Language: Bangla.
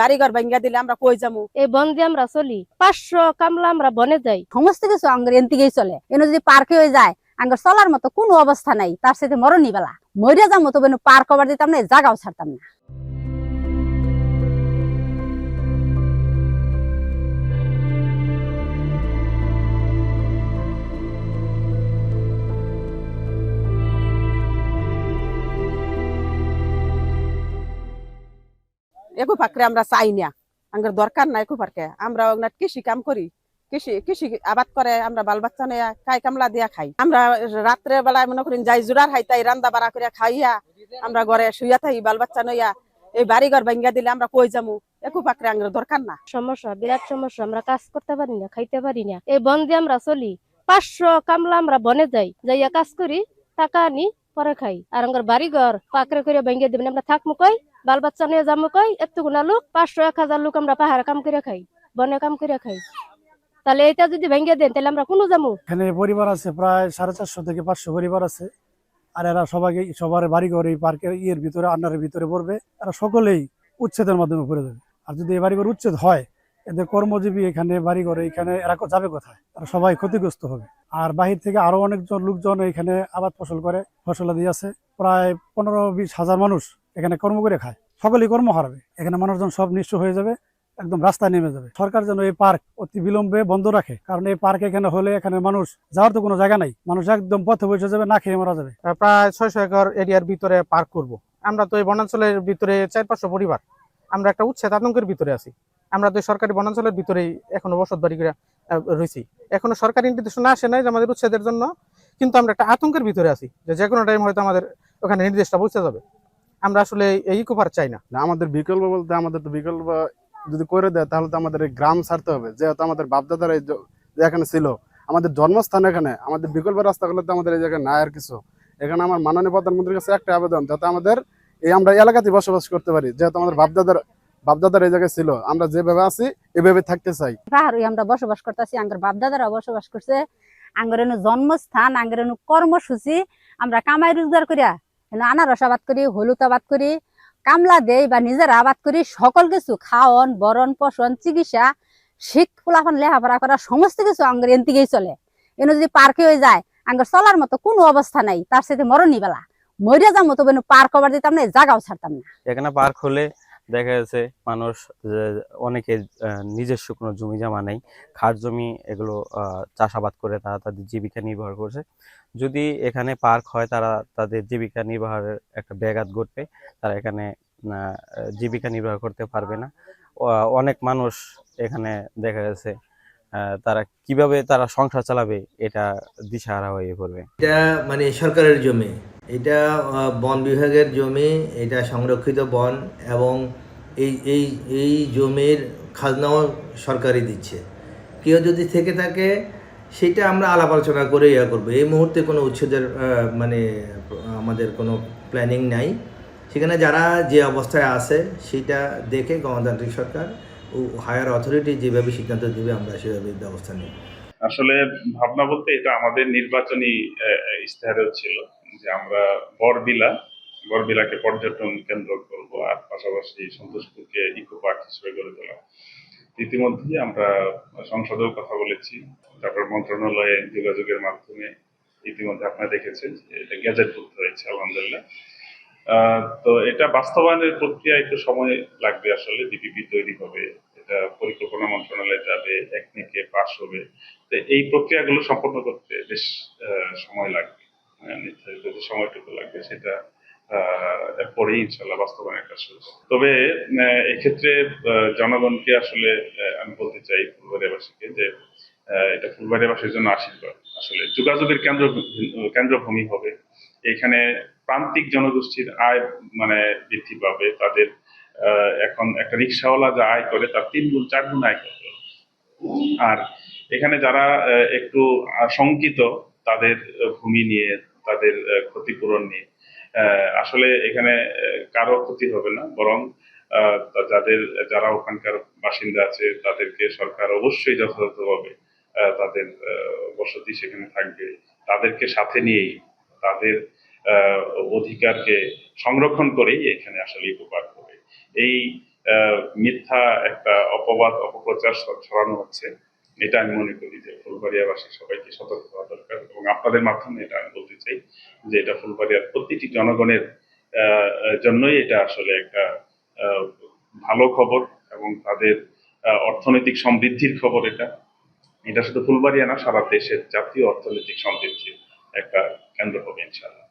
বাড়িঘর ভাঙ্গা দিলে আমরা কই যাবো? এই বন দিয়ে আমরা চলি, 500 কামলা আমরা বনে যাই। সমস্ত কিছু আঙ্গের এনতিকেই চলে। এনে যদি পার্কে হয়ে যায় আঙ্গের চলার মতো কোনো অবস্থা নাই, তার সাথে মরণই বেলা মরিয়া যাবো, তবে পার্ক কভার দিতাম না, জায়গাও ছাড়তাম না। একু পাকরে আমরা চাই না, আঙ্গের দরকার না একু পার্কে। আমরা কৃষি কাম করি, কৃষি আবাদ করে আমরা বাল বাচ্চা নিয়ে কাই কামলা দিয়া খাই। আমরা রাত্রে বেলায় মনে করেন যাই জোড়ার হাইতাই রান্দা বাড়া করে খাইয়া আমরা ঘরে শুইয়া থাকি বাল বাচ্চা নইয়া। এই বাড়িঘর ভাঙ্গা দিলে আমরা কই যাবো? একু পাকরে আঙ্গের দরকার না। সমস্যা, বিরাট সমস্যা, আমরা কাজ করতে পারি না, খাইতে পারি না। এই বন দিয়ে আমরা চলি, 500 কামলা আমরা বনে যাই, যাইয়া কাজ করি, টাকা আনি, পরে খাই। আর আমার বাড়িঘর পাকড়ে করে ভেঙে দেবেন, আমরা থাকবো কই, বাল বাচ্চা নিয়ে যাবো কই? এতগুলা লোক, 500-1000 লোক আমরা পাহাড়ে কাম করে খাই, বনে কাম করে খাই। তাহলে এটা যদি ভেঙে দেন তাহলে আমরা কোনো যাবো? এখানে পরিবার আছে প্রায় 450 থেকে 500 পরিবার আছে। আর এরা সবার বাড়িঘর এই পার্কের ভিতরে, আন্ডারের ভিতরে পড়বে। এরা সকলেই উচ্ছেদের মাধ্যমে পড়ে যাবে। আর যদি এই বাড়িঘর উচ্ছেদ হয়, এদের কর্মজীবী এখানে বাড়িঘরে এখানে এরা যাবে কোথায়? তারা সবাই ক্ষতিগ্রস্ত হবে। আর বাহির থেকে আরো অনেকজন লোকজন এখানে আবাদ ফসল করে, ফসলাদি আছে। প্রায় 15-20 হাজার মানুষ এখানে কর্ম করে খায়, সকলেই কর্ম হারাবে। এখানে মানুষজন সব নিঃস্ব হয়ে যাবে, একদম রাস্তায় নেমে যাবে। সরকার যেন এই পার্ক অতি বিলম্বে বন্ধ রাখে, কারণ এই পার্ক এখানে হলে এখানে মানুষ যাওয়ার তো কোনো জায়গা নাই, মানুষ একদম পথে বসে যাবে, না খেয়ে মারা যাবে। প্রায় 600 একর এরিয়ার ভিতরে পার্ক করব। আমরা তো এই বনাঞ্চলের ভিতরে 400-500 পরিবার, আমরা একটা উচ্ছেদ আতঙ্কের ভিতরে আছি। আমরা তো সরকারি বনাঞ্চলের ভিতরেই এখনো বসত বাড়ি করে রয়েছি। এখনো সরকারি নির্দেশনা আসে নাই যে আমাদের উচ্ছেদের জন্য, কিন্তু আমরা একটা আতঙ্কের ভিতরে আছি যে কোনো টাইম হয়তো আমাদের ওখানে নির্দেশটা পৌঁছে যাবে। আমরা আসলে এই ইকো পার্ক চাই না। আমাদের বিকল্প বলতে, আমাদের তো বিকল্প যদি করে দেয় তাহলে তো আমাদের এই গ্রাম ছাড়তে হবে, যেহেতু আমাদের বাপদাদারা এখানে ছিল, আমাদের জন্মস্থান এখানে। আমাদের বিকল্প রাস্তাগুলো তো আমাদের এই জায়গায় নাই আর কিছু। এখানে আমার মাননীয় প্রধানমন্ত্রীর কাছে একটা আবেদন, যাতে আমাদের আমরা এলাকাতে বসবাস করতে পারি, যেহেতু আমাদের বাপদাদার এই জায়গায় ছিল। আমরা যেভাবে আছি এভাবে থাকতে চাই। পাহাড়ে আমরা বসবাস করতেছি, আঙ্গের বাপদাদারা বসবাস করছে, আঙ্গের জন্মস্থান, আঙ্গের কর্মসূচি। আমরা কামাই রোজগার করিয়া আনারস আবাদ করি, হলুদ আবাদ করি, কামলা দেই বা নিজের আবাদ করি। সকল কিছু খাওয়ন, বরণ পোষণ, চিকিৎসা, ফুলাফান লেখাপড়া করা, সমস্ত কিছু আঙ্গের এনতিকেই চলে। এনে যদি পার্কে হয়ে যায় আঙ্গের চলার মতো কোনো অবস্থা নাই, তার সাথে মরণই বেলা মরিয়া যাবো, তবে পার্ক কভার দিতাম না, জায়গাও ছাড়তাম না। এখানে পার্ক হলে দেখা যাচ্ছে মানুষ অনেকে নিজস্ব কোনো জমি জমা নেই, খাস জমি, এগুলো চাষাবাদ করে তারা তাদের জীবিকা নির্বাহ করছে। যদি এখানে পার্ক হয়, তারা তাদের জীবিকা নির্বাহের একটা ব্যাঘাত ঘটবে, তারা এখানে জীবিকা নির্বাহ করতে পারবে না। অনেক মানুষ এখানে দেখা যাচ্ছে তারা কিভাবে তারা সংসার চালাবে এটা দিশাহারা হয়ে পড়বে। এটা মানে সরকারের জমি, এটা বন বিভাগের জমি, এটা সংরক্ষিত বন, এবং এই জমির খাজনাও সরকারই দিচ্ছে। কেউ যদি থেকে থাকে সেটা আমরা আলাপ আলোচনা করে করবো। এই মুহূর্তে কোনো উচ্ছেদের মানে আমাদের কোনো প্ল্যানিং নাই। সেখানে যারা যে অবস্থায় আছে সেটা দেখে গণতান্ত্রিক সরকার ও হায়ার অথরিটি যেভাবে সিদ্ধান্ত দেবে আমরা সেভাবে ব্যবস্থা নিই। আসলে ভাবনা বলতে এটা আমাদের নির্বাচনী ইশতেহারেও ছিল যে আমরা বরবিলাকে পর্যটন কেন্দ্র করব, আর পাশাপাশি সন্তোষপুরকে ইকো পার্ক হিসেবে গড়ে তোলা। ইতিমধ্যে আমরা সংসদেও কথা বলেছি, তারপর মন্ত্রণালয়ে যোগাযোগের মাধ্যমে ইতিমধ্যে আপনারা দেখেছেন এটা গেজেটভুক্ত হয়েছে, আলহামদুলিল্লাহ। তো এটা বাস্তবায়নের প্রক্রিয়া একটু সময় লাগবে। আসলে ডিপিপি তৈরি হবে, এটা পরিকল্পনা মন্ত্রণালয়ে যাবে, একনেকে পাস হবে। তো এই প্রক্রিয়াগুলো সম্পন্ন করতে বেশ সময় লাগবে, নির্ধারিত যে সময়টুকু লাগবে সেটা এরপরেই ইনশাল্লাহ বাস্তবায়নের কাজ শুরু হবে। তবে এক্ষেত্রে জনগণকে আসলে আমি বলতে চাই, ফুলবাড়িয়াবাসীকে, যে এটা ফুলবাড়িয়াবাসীর জন্য আশীর্বাদ। আসলে যোগাযোগের কেন্দ্রভূমি হবে, এখানে প্রান্তিক জনগোষ্ঠীর আয় বৃদ্ধি পাবে। তাদের এখন একটা রিক্সাওয়ালা যা আয় করে তার 3 গুণ 4 গুণ আয় করবে। আর এখানে যারা একটু শঙ্কিত তাদের ভূমি নিয়ে, তাদের ক্ষতিপূরণ নিয়ে, আসলে এখানে কারো ক্ষতি হবে না, বরং যারা ওখানকার বাসিন্দা আছে তাদেরকে সরকার অবশ্যই যথাযথভাবে তাদের বসতি সেখানে থাকবে, তাদেরকে সাথে নিয়েই তাদের অধিকারকে সংরক্ষণ করেই এখানে আসলে ইকো পার্ক হবে। এই মিথ্যা একটা অপবাদ অপপ্রচার ছড়ানো হচ্ছে। এটা আমি মনে করি যে ফুলবাড়িয়াবাসী সবাইকে সতর্ক হওয়া দরকার, এবং আপনাদের মাধ্যমে এটা আমি বলতে চাই যে এটা ফুলবাড়িয়ার প্রতিটি জনগণের জন্যই এটা আসলে একটা ভালো খবর, এবং তাদের অর্থনৈতিক সমৃদ্ধির খবর। এটা শুধু ফুলবাড়িয়া না, সারা দেশের জাতীয় অর্থনৈতিক সমৃদ্ধির একটা কেন্দ্র হবে ইনশাআল্লাহ।